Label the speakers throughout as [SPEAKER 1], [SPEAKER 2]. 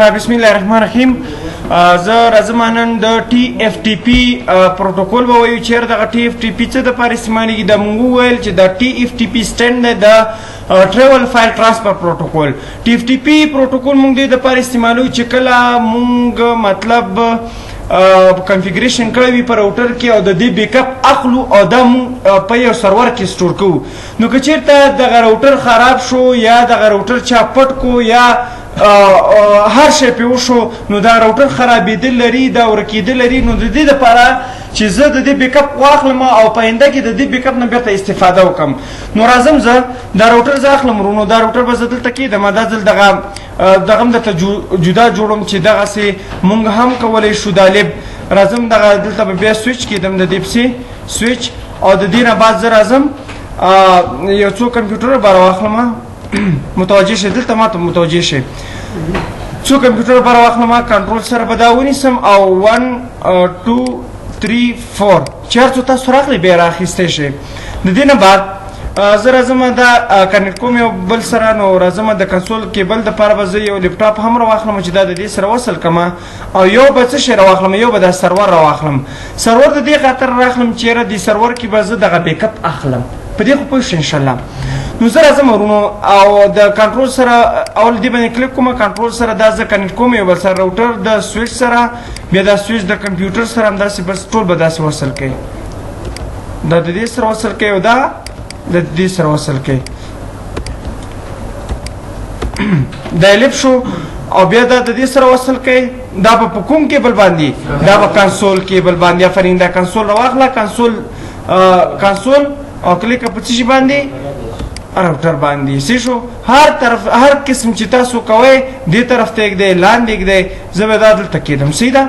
[SPEAKER 1] بسم الله الرحمن الرحیم. زه راځم نن د ټي اف ټي پي پروتوکول به وایو. چیرې دغه ټي اف ټي پي څه دپاره استعمالیږي؟ دا موږ وویل چې د ټي اف ټي پي سټینډ دی د ټریول فایل ټرانسفر پروتوکول. ټي اف ټي پي پروتوکول موږ دې دپاره استعمالوو چې کله موږ مطلب کنفیګریشن کړی وي په راوټر کې او د دې بیک اپ اخلو او دا موږ په یو سرور کې سټور کوو. نو که چیرته دغه راوټر خراب شو یا دغه راوټر چا پټ کو یا هر شی پې وشو نو دا راوټر خرابېدل لري، دا ورکېدل لري. نو د دې دپاره چې زه د دې بیک اپ واخلم او په آینده کې د دې بیک اپ نه بیرته استفاده وکړم نو راځم زه دا راوټر زه اخلم ورونو. دا راوټر به زه دلته کېږدم، دا ځل دغه هم درته جدا جوړم چې دغسې مونږ هم کولی شو. دا لیب راځم دغه دلته به بیا سویچ کېدم د دې پسې سویچ او د دې نه بعد زه راځم یو څو کمپیوټر به راواخلم. متوجه شئ، دلته ما ته متوجه شئ. څو کمپیوټر به راواخلم، کنټرول سره به دا ونیسم او 1 2 3 4 چې هر څو تاسو راغلی بیا رااخیستی شئ. د دې نه بعد زه راځم دا کنیکټ کوم یو بل سره. نو راځم د کنسول کیبل دپاره به زه یو لیپټاپ هم راواخلم چې دا د دې سره وصل کړم او یو به څه شی راواخلم، یو به دا سرور راواخلم. سرور د دې خاطر راخلم چې یاره دې سرور کې به زه دغه بیک اپ اخلم. په دې خو پوه شئ انشاءالله. نو زه راځم ورونو او د کنټرول سره اول دې باندې کلیک کوم، کنټرول سره دا زه کنیکټ کوم یو بل سره راوټر د سویچ سره، بیا دا سویچ د کمپیوټر سره همداسې بس ټول به داسې وصل کوي. دا د دې سره وصل کوي او دا د دې سره وصل کوي. دا لیپ شو او بیا دا د دې سره وصل کوي. دا به په کوم کیبل باندې؟ دا به کنسول کیبل باندې. آفرین، دا کنسول راواخله، کنسول او کلیک په څه شي باندې؟ راوټر باندې. څه شو؟ هر طرف هر قسم چې تاسو کوئ دې طرف ته ږدئ، لاندې ږدئ. زه به دا دلته کېدم. صحیح ده؟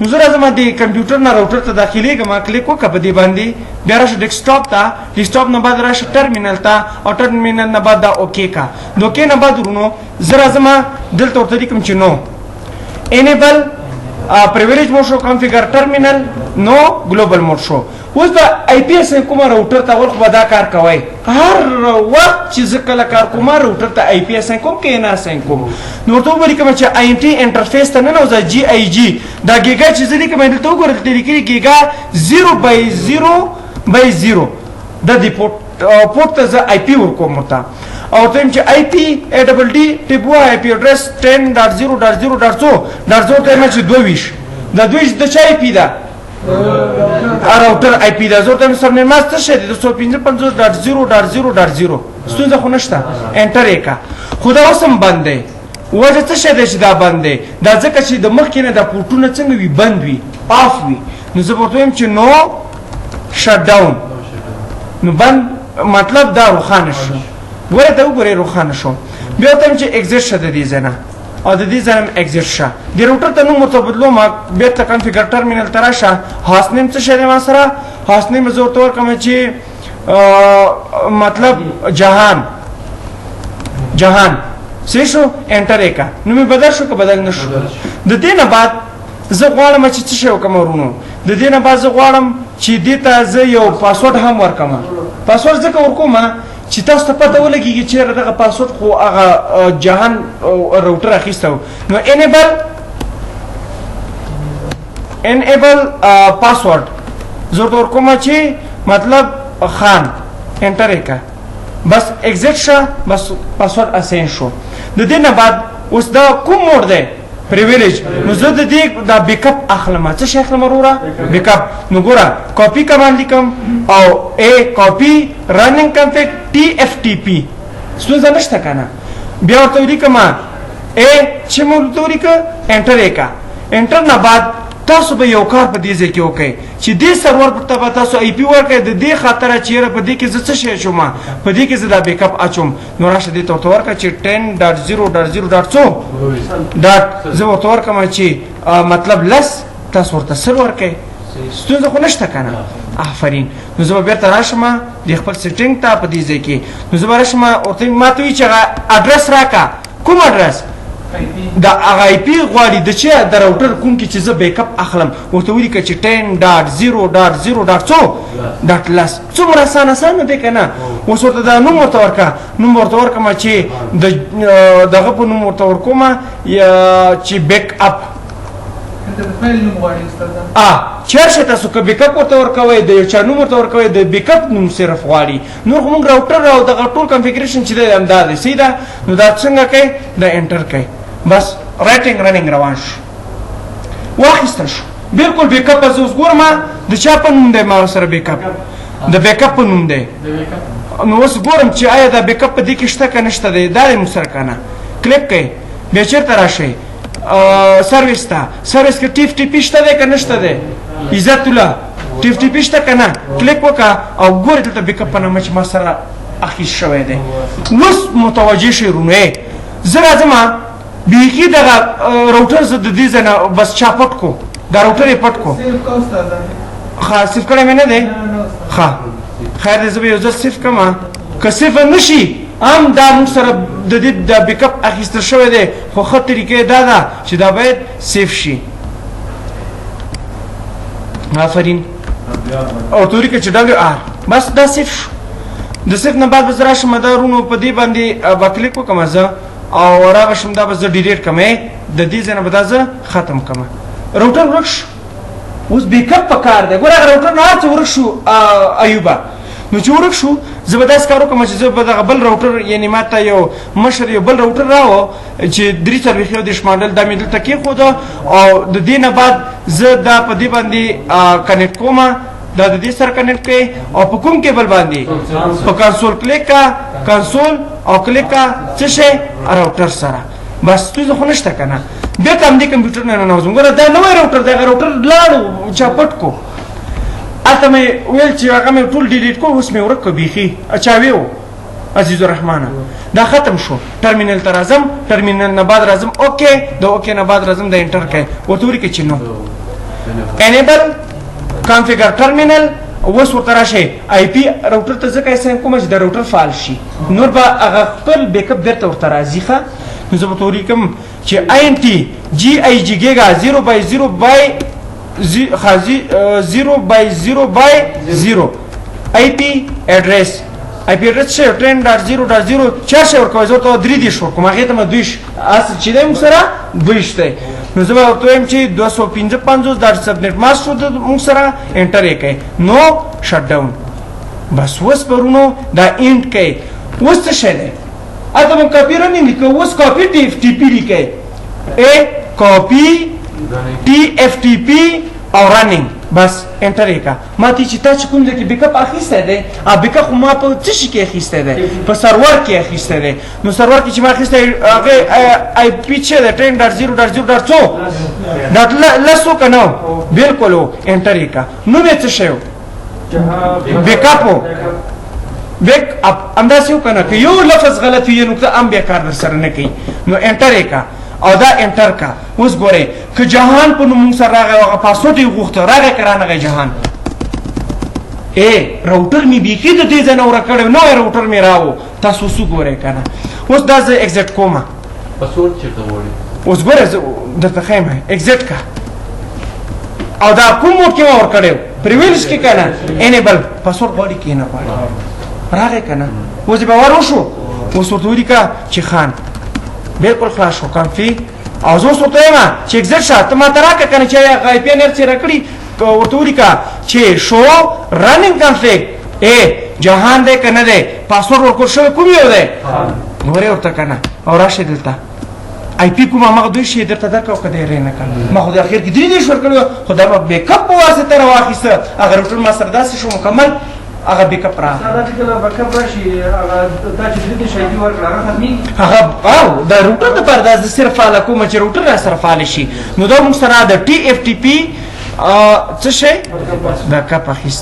[SPEAKER 1] نو زه راځم د کمپیوټر نه راوټر ته داخلېږم، کلیک وکړه په دې باندې، بیا راشه ډیسکټاپ ته، ډیسکټاپ نه بعد راشه ټرمینل ته او ټرمینل نه بعد دا اوکې کا. د اوکې نه بعد ورونو زه راځم دلته ورته لیکم چې نو انیبل پریویلیج موډ شو، کنفیګر ټرمینل، نو ګلوبل موډ شو. اوس د آی پی اس کومه راوټر ته ول خو به دا کار کوئ. هر وخت چې زه کله کار کوم راوټر ته آی پی اس کوم که ان اس کوم نو ورته ولیکم چې آی ټي انټرفیس ته ننوځه، جی آی جي. دا ګیګا چې زه لیکم دلته وګورئ دلته لیکلي ګیګا 0/0/0 د دې پورټ ته زه آی پي ورکوم ورته او ورته وایم چې آی پي ای ډبل ډي ټیپ وه آی پي اډرس 10.0.0.0 ته وایم چې 22 دا 22 د چا آی پي ده؟ راوټر آی پي ده. زه ورته وایم سرنیماز څه شی دی؟ 255.0.0.0 ستونزه خو نشته، انټر یې کړه. خو دا اوس هم بند دی. وجه څه شی دی چې دا بند دی؟ دا ځکه چې د مخکې نه دا پورټونه څنګه وي؟ بند وي، آف وي. نو زه ورته وایم چې نو شټ ډاون. نو بند مطلب دا روښانه شو. ګورئ ته وګورئ روښانه شو. بیا ورته وایم چې اکزیټ شه د دې ځای نه او د دې ځای نه اکزیټ شه. د راوټر ته نوم ورته بدلوم، بېرته کنفیګر ټرمینل ته راشه. هاست نیم څه شی دی ما سره؟ هاست نیم زه ورته ورکړم چې مطلب جهان. صحیح شو؟ انټر یې کړه. نو مې بدل شو که بدل نه شو؟ د دې نه بعد زه غواړم چې څه شی وکړم ورونو؟ د دې نه بعد زه غواړم چې دې ته زه یو پاسورډ هم ورکړم. پاسورډ ځکه ورکوم چې تاسو ته پته ولګېږي چې دغه پاسورډ خو هغه جهان راوټر اخیستی و. نو انیبل پاسورډ زه ورته ورکوم چې مطلب خان. انټر یې کړه، بس اکزیټ شه، بس پاسورډ اسین شو. د دې نه بعد اوس دا کوم موډ دی؟ پریویلیج. نو زه د دې دا بیک اپ اخلم. څه شی اخلم وروره؟ بیک اپ. نو ګوره کاپي کمانډ لیکم او ا کاپي رننګ کنفیګ ټي اف ټي پي. ستونزه نشته که نه؟ بیا ورته ولیکم ا چې مو ورته ولیکه انټر یې کړه. انټر نه بعد تاسو به یو کار په دې ځای کې وکړئ چې دې سرور ته به تاسو آی پي ورکړئ د دې خاطره چې یاره په دې کې زه څه شی شوم، په دې کې زه دا بیک اپ اچوم. نو راشه دې ته ورته ورکړه چې 10.0.0.0 زه ورته ورکړم چې مطلب لس تاسو ورته سر ورکړئ. ستونزه خو نشته که نه؟ آفرین. نو زه به بېرته راشم د خپل سیټینګ ته په دې ځای کې. نو زه به راشم ورته ما ته وایي چې هغه اډرس راکړه. کوم اډرس؟ دا هغه آی پی غواړي د چې د راوټر کوم کې چې زه بیک اپ اخلم ورته ولیکه چې 10.0.0.0 څومره اسانه دی که نه. اوس ورته دا نوم ورته ورکړم چې دغه په نوم ورته ورکومه چې بیک اپ چېرشه تاسو که بیک اپ ورته ورکوئ د یو چا نوم ورته ورکوئ د بیک اپ نوم صرف غواړي. نور خو موږ راوټر او دغه ټول کنفیګریشن چې دی همدا دی صحیح ده. نو دا څنګه کوئ دا انټر کوئ بس رایټینګ رننګ روان شو واخیستل شو بالکل بیک اپ زه اوس ګورم د چا په نوم دی ما سره بیک اپ د بیک اپ په نوم دی نو اوس ګورم چې آیا دا بیک اپ په دې کې شته که نشته دی دا دی موږ سره که نه کلیک کوئ بیا چېرته راشئ سرویس ته سرویس کې ټي اف ټي پي شته دی که نشته دی عزت الله ټي اف ټي پي شته که نه کلیک وکړه او ګورئ دلته بیک اپ په نامه چې ما سره اخیست شوی دی. اوس متوجه شئ وروڼو زه راځم بیخي دغه راوټر زه د دې ځای نه بس چا پټ کو دا راوټر یې پټ کو ښه سیف کړی مې نه دی ښه خیر دی زه به یو ځل سیف کړم که سیفه نه شي هم دا موږ سره د دې د بیک اپ اخیستل شوی دی خو ښه طریقه دا ده چې دا باید سیف شي. آفرین ورته ولیکه چې WR بس دا سیف شو. د سیف نه بعد به زه راشم دا وروڼو په دې باندې به کلیک وکړم زه او راغه شم دا به زه ډیلیټ کړم د دې ځای نه به دا زه ختم کړم. راوټر ورک شو اوس بیک اپ پکار دی ګوره هغه راوټر نه هر څه ورک شو ایوبه نو چې ورک شو زه به داسې کار وکړم چې زه به دغه بل راوټر یعنې ما ته یو مشر یو بل راوټر راوه چې 340 ماډل دا مې دلته کېښوده او د دې نه بعد زه دا په دې باندې کنیکټ کوم دا د دې سره کنیکټ کوي او په کوم کیبل باندې په کنسول کلیک کا کنسول او کلیک کا څه شی راوټر سره بس ستونزه خو نشته که نه. بیا ته همدې کمپیوټر نه ننوځم ګوره دا نوی راوټر دی هغه راوټر لاړو چا پټ کو هلته مې ویل چې هغه مې ټول ډیلیټ کو اوس مې ورک کړو بیخي چاوې و عزیز الرحمانه دا ختم شو. ټرمینل ته راځم ټرمینل نه بعد راځم اوکې د اوکې نه بعد راځم د انټر کوئ ورته ولیکئ چې نو انیبل کانفیګر ټرمینل اوس ورته راشئ آی پي راوټر ته ځکه اساین کومه چې د راوټر فعال شي نور به هغه خپل بیک اپ بېرته ورته راځي ښه. نو زه به ورته ولیکم چې INT GIG ګیګا 0/0/0 آی پي اډرس چې 10.0.0 چا شی ورکوئ زه ورته 3 ورکوم هغې ته مې 2 اصل چې دی موږ سره 2 دی نو زه به ورته وایم چې 255 دا سبنیټ ماسک شو موږ سره انټر یې کوئ نو شټ ډاون بس اوس به ورونو دا اینډ کوئ. اوس څه شی دی هلته به کاپي رننګ لیکو اوس کاپي ټي اف ټي پي لیکئ کاپي ټي اف ټي پي او رننګ بس انټر یې کا ما ته چې تا چې کوم ځای کې بیک اپ اخیستی دی بیک اپ خو ما په څه شي کې اخیستی دی په سرور کې اخیستی دی نو سرور کې چې ما اخیستی هغې آی پي چې دی 10.0.0.څو لسو که نه بلکل و انټر یې کا نوم یې څه شی و بیک اپ و بیک اپ همداسې و که نه که یو لفظ غلط وي یو نقطه هم بیا کار در سره نه کوي نو انټر یې کا او دا انټر کا. اوس ګورئ که جهان په نوم موږ سره راغی او هغه پاسورډ یې غوښته راغی که رانغی جهان راوټر مې بیخي د دې ځای نه ورک کړی نوی راوټر مې راوو تاسو اوس وګورئ که نه. اوس دا زه اکزیټ کوم اوس ګورئ زه درته ښیم اکزیټ کا او دا کوم موډ کې ما ورکړی پریویلز کې که نه انیبل پاسورډ غواړي کې نه غواړي راغی که نه اوس یې باور وشو اوس ورته ولیکه چې خان بالکل خلاص شو کانفي او زه اوس ورته وایم چې اکزیټ شه ته ما ته راکړه که نه چې آی پي انر چې راکړي ورته ولیکه چې شو رننګ کنفیګ جهان دی که نه دی پاسورډ ورکړل شوی کوم یو دی ګورې ورته که نه او راشئ دلته آی پي کوم هماغه 2 شي درته درکړه که دی رې نه کړه ما خو د اخر کې 3 ورکړی خو دا به بیک اپ په واسطه راواخیسته هغه راوټر ما سره داسې شو مکمل هغه بیک اپ را هغه او دا راوټر دپاره دا زه صرف فعاله کوم چې راوټر را سره فعاله شي نو دا موږ سره د TFTP څه شی بیک اپ اخیست